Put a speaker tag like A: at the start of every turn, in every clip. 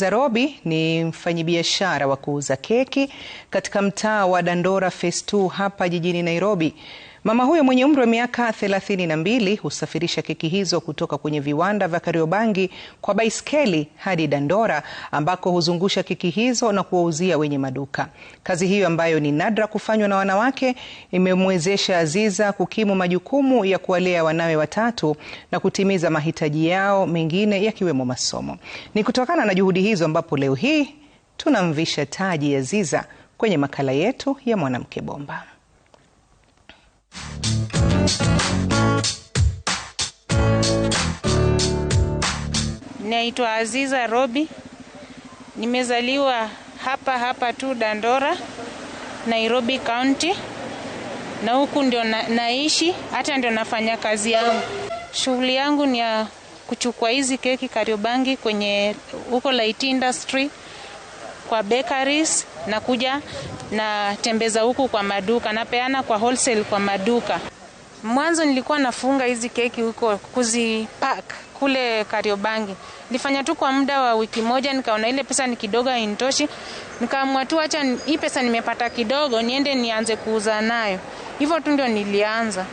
A: Aziza Robi ni mfanyabiashara wa kuuza keki katika mtaa wa Dandora Phase 2 hapa jijini Nairobi. Mama huyo mwenye umri wa miaka 32 husafirisha keki hizo kutoka kwenye viwanda vya Kariobangi kwa baiskeli hadi Dandora ambako huzungusha keki hizo na kuwauzia wenye maduka. Kazi hiyo ambayo ni nadra kufanywa na wanawake imemwezesha Aziza kukimu majukumu ya kuwalea wanawe watatu na kutimiza mahitaji yao mengine yakiwemo masomo. Ni kutokana na juhudi hizo ambapo leo hii tunamvisha taji Aziza kwenye makala yetu ya Mwanamke Bomba.
B: Naitwa Aziza Robi. Nimezaliwa hapa tu Dandora, Nairobi County. Na huku ndio naishi, hata ndio nafanya kazi yangu. Shughuli yangu ni ya kuchukua hizi keki Kariobangi kwenye huko light industry kwa bakeries, na kuja na tembeza huku kwa maduka, na peana kwa wholesale kwa maduka. Mwanzo nilikuwa nafunga hizi keki huko kuzipack kule Kariobangi. Nilifanya tu kwa muda wa wiki moja, nikaona ile pesa ni kidogo hainitoshi. Nikaamua tu acha hii pesa nimepata kidogo niende nianze kuuza nayo. Hivyo tu ndio nilianza.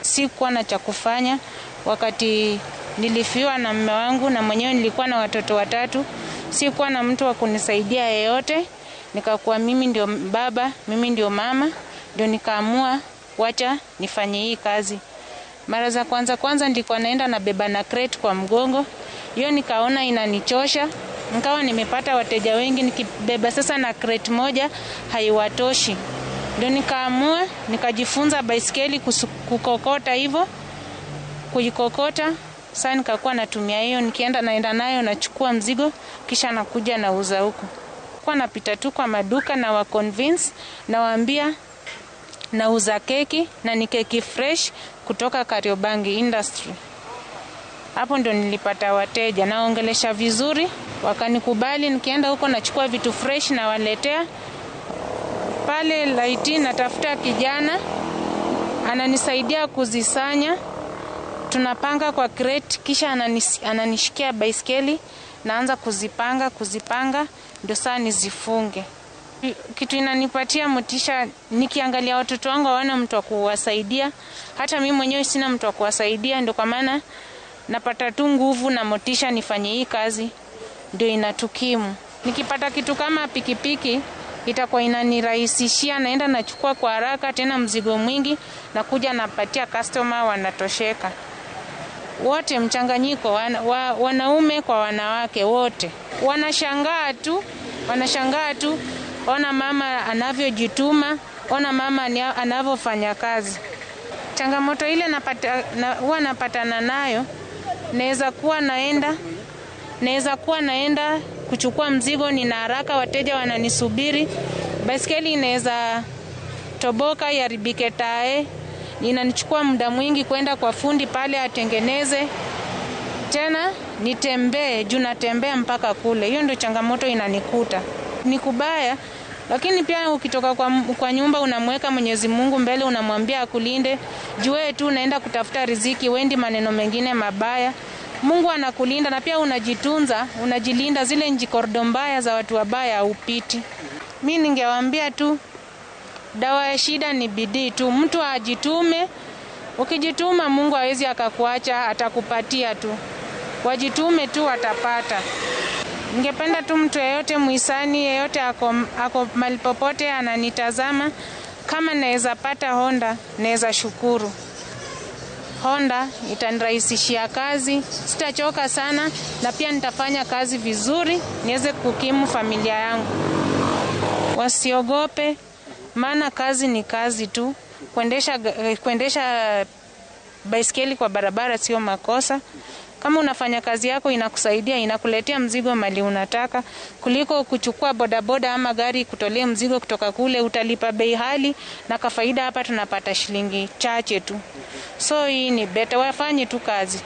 B: Sikuwa na cha kufanya wakati nilifiwa na mume wangu, na mwenyewe nilikuwa na watoto watatu. Sikuwa na mtu wa kunisaidia yeyote. Nikakuwa mimi ndio baba, mimi ndio mama, ndio nikaamua wacha nifanye hii kazi. Mara za kwanza nilikuwa naenda na beba na crate kwa mgongo. Hiyo nikaona inanichosha. Nikawa nimepata wateja wengi nikibeba sasa na crate moja haiwatoshi. Ndio nikaamua nikajifunza baiskeli kukokota hivyo. Kujikokota. Sasa nikakuwa natumia hiyo, naenda nayo nachukua mzigo kisha nakuja nauza huko. Kwa napita tu kwa maduka na wa convince na waambia nauza keki na ni keki fresh kutoka Kariobangi industry. Hapo ndo nilipata wateja, naongelesha vizuri, wakanikubali. Nikienda huko nachukua vitu fresh na waletea. Pale laiti natafuta kijana ananisaidia kuzisanya. Tunapanga kwa crate kisha ananishikia baiskeli, naanza kuzipanga ndio saa nizifunge. Kitu inanipatia motisha nikiangalia watoto wangu hawana mtu wa kuwasaidia, hata mimi mwenyewe sina mtu wa kuwasaidia, ndio kwa maana napata tu nguvu na motisha nifanye hii kazi, ndio inatukimu. Nikipata kitu kama pikipiki itakuwa inanirahisishia, naenda nachukua kwa haraka tena mzigo mwingi na kuja napatia customer wanatosheka. Wote mchanganyiko, wanaume kwa wanawake wote wanashangaa tu. Ona mama anavyojituma, ona mama anavyofanya kazi. Changamoto ile huwa napatana nayo, naweza kuwa naenda kuchukua mzigo, nina haraka, wateja wananisubiri. Baiskeli inaweza toboka iharibike tae, inanichukua muda mwingi kwenda kwa fundi pale atengeneze. Tena nitembee, natembea mpaka kule. Hiyo ndio changamoto inanikuta. Ni kubaya, lakini pia ukitoka kwa nyumba unamweka Mwenyezi Mungu mbele, unamwambia akulinde. Jue tu unaenda kutafuta riziki, wendi maneno mengine mabaya. Mungu anakulinda na pia unajitunza, unajilinda zile njikordo mbaya za watu wabaya upiti. Mimi ningewaambia tu dawa ya shida ni bidii tu. Mtu ajitume. Ukijituma Mungu hawezi akakuacha, atakupatia tu. Wajitume tu watapata. Ningependa tu mtu yeyote muhisani, yeyote ako mahali popote ananitazama, kama naweza pata Honda, naweza shukuru. Honda itanirahisishia kazi, sitachoka sana, na pia nitafanya kazi vizuri, niweze kukimu familia yangu. Wasiogope, maana kazi ni kazi tu. Kuendesha baiskeli kwa barabara sio makosa. Kama unafanya kazi yako inakusaidia, inakuletea mzigo mali unataka, kuliko kuchukua bodaboda ama gari kutolea mzigo kutoka kule, utalipa bei hali na kafaida hapa tunapata shilingi chache tu. So hii ni better wafanye tu kazi.